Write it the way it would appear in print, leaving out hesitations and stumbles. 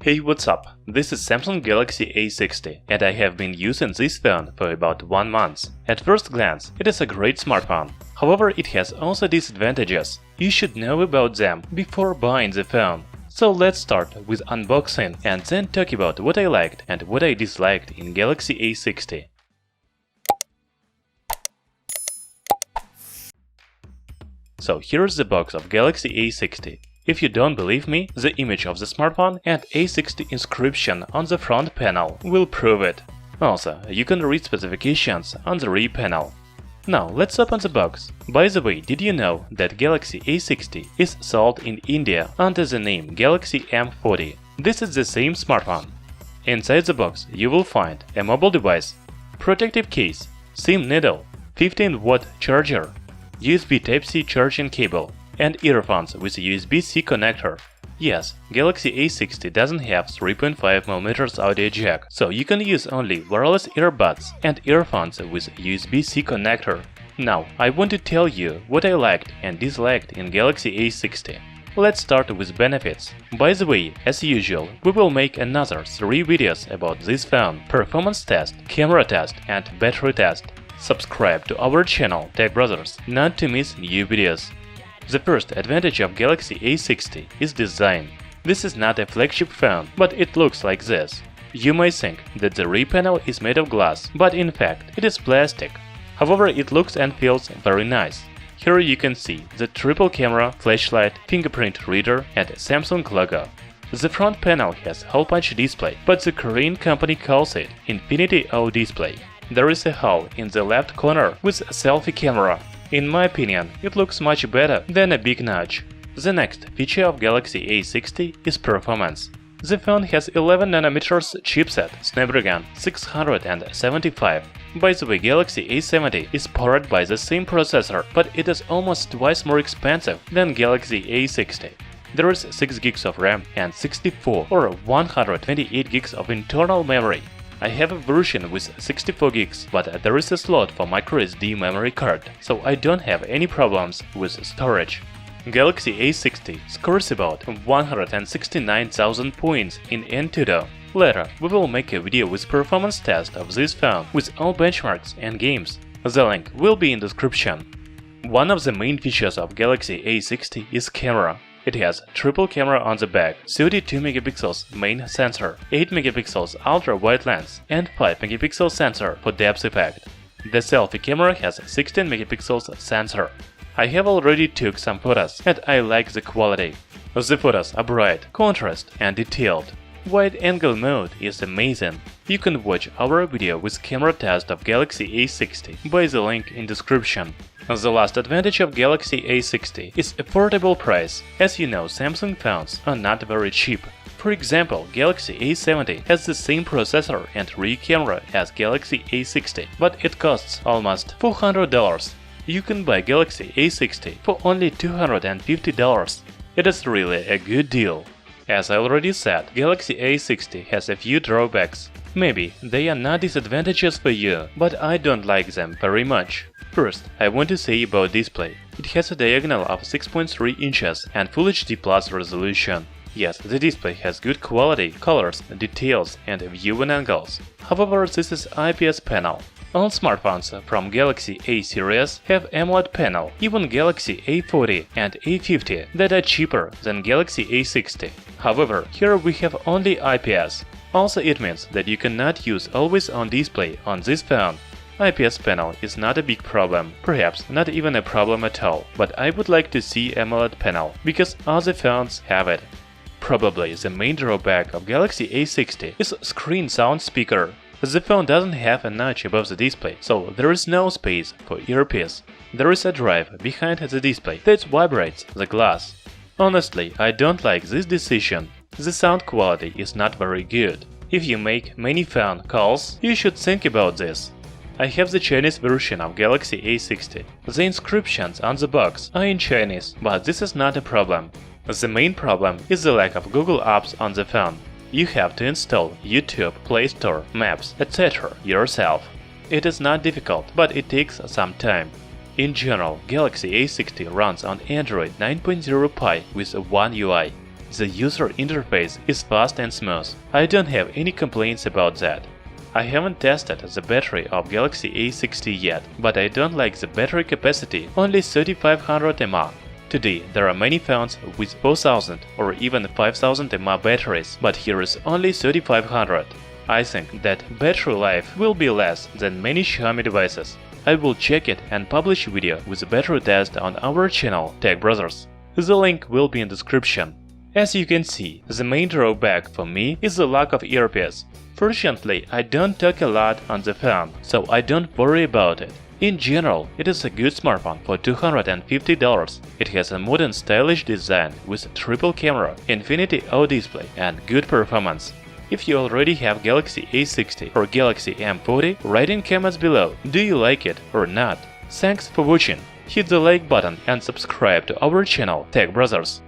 Hey, what's up? This is Samsung Galaxy A60 and I have been using this phone for about 1 month. At first glance, it is a great smartphone. However, it has also disadvantages. You should know about them before buying the phone. So let's start with unboxing and then talk about what I liked and what I disliked in Galaxy A60. So here's the box of Galaxy A60. If you don't believe me, the image of the smartphone and A60 inscription on the front panel will prove it. Also, you can read specifications on the rear panel. Now, let's open the box. By the way, did you know that Galaxy A60 is sold in India under the name Galaxy M40? This is the same smartphone. Inside the box, you will find a mobile device, protective case, SIM needle, 15-watt charger, USB Type-C charging cable, and earphones with USB-C connector. Yes, Galaxy A60 doesn't have 3.5mm audio jack, so you can use only wireless earbuds and earphones with USB-C connector. Now, I want to tell you what I liked and disliked in Galaxy A60. Let's start with benefits. By the way, as usual, we will make another 3 videos about this phone: performance test, camera test, and battery test. Subscribe to our channel Tech Brothers not to miss new videos. The first advantage of Galaxy A60 is design. This is not a flagship phone, but it looks like this. You may think that the rear panel is made of glass, but in fact it is plastic. However, it looks and feels very nice. Here you can see the triple camera, flashlight, fingerprint reader and Samsung logo. The front panel has hole punch display, but the Korean company calls it Infinity O display. There is a hole in the left corner with a selfie camera. In my opinion, it looks much better than a big notch. The next feature of Galaxy A60 is performance. The phone has 11nm chipset Snapdragon 675. By the way, Galaxy A70 is powered by the same processor, but it is almost twice more expensive than Galaxy A60. There is 6GB of RAM and 64 or 128GB of internal memory. I have a version with 64GB, but there is a slot for microSD memory card, so I don't have any problems with storage. Galaxy A60 scores about 169,000 points in Antutu. Later, we will make a video with performance test of this phone with all benchmarks and games. The link will be in description. One of the main features of Galaxy A60 is camera. It has triple camera on the back, 32MP main sensor, 8MP ultra-wide lens, and 5MP sensor for depth effect. The selfie camera has 16MP sensor. I have already took some photos and I like the quality. The photos are bright, contrast and detailed. Wide-angle mode is amazing. You can watch our video with camera test of Galaxy A60 by the link in description. The last advantage of Galaxy A60 is affordable price. As you know, Samsung phones are not very cheap. For example, Galaxy A70 has the same processor and rear camera as Galaxy A60, but it costs almost $400. You can buy Galaxy A60 for only $250. It is really a good deal. As I already said, Galaxy A60 has a few drawbacks. Maybe they are not disadvantages for you, but I don't like them very much. First, I want to say about display. It has a diagonal of 6.3 inches and Full HD Plus resolution. Yes, the display has good quality, colors, details and viewing angles. However, this is IPS panel. All smartphones from Galaxy A series have AMOLED panel, even Galaxy A40 and A50 that are cheaper than Galaxy A60. However, here we have only IPS. Also, it means that you cannot use always-on display on this phone. IPS panel is not a big problem, perhaps not even a problem at all, but I would like to see AMOLED panel, because other phones have it. Probably the main drawback of Galaxy A60 is screen sound speaker. The phone doesn't have a notch above the display, so there is no space for earpiece. There is a drive behind the display that vibrates the glass. Honestly, I don't like this decision. The sound quality is not very good. If you make many phone calls, you should think about this. I have the Chinese version of Galaxy A60. The inscriptions on the box are in Chinese, but this is not a problem. The main problem is the lack of Google apps on the phone. You have to install YouTube, Play Store, Maps, etc. yourself. It is not difficult, but it takes some time. In general, Galaxy A60 runs on Android 9.0 Pie with One UI. the user interface is fast and smooth. I don't have any complaints about that. I haven't tested the battery of Galaxy A60 yet, but I don't like the battery capacity, only 3500 mAh. Today, there are many phones with 4000 or even 5000 mAh batteries, but here is only 3500. I think that battery life will be less than many Xiaomi devices. I will check it and publish a video with a battery test on our channel, Tech Brothers. The link will be in description. As you can see, the main drawback for me is the lack of earpiece. Fortunately, I don't talk a lot on the phone, so I don't worry about it. In general, it is a good smartphone for $250. It has a modern stylish design with triple camera, infinity O display and good performance. If you already have Galaxy A60 or Galaxy M40, write in comments below, do you like it or not? Thanks for watching. Hit the like button and subscribe to our channel, Tech Brothers.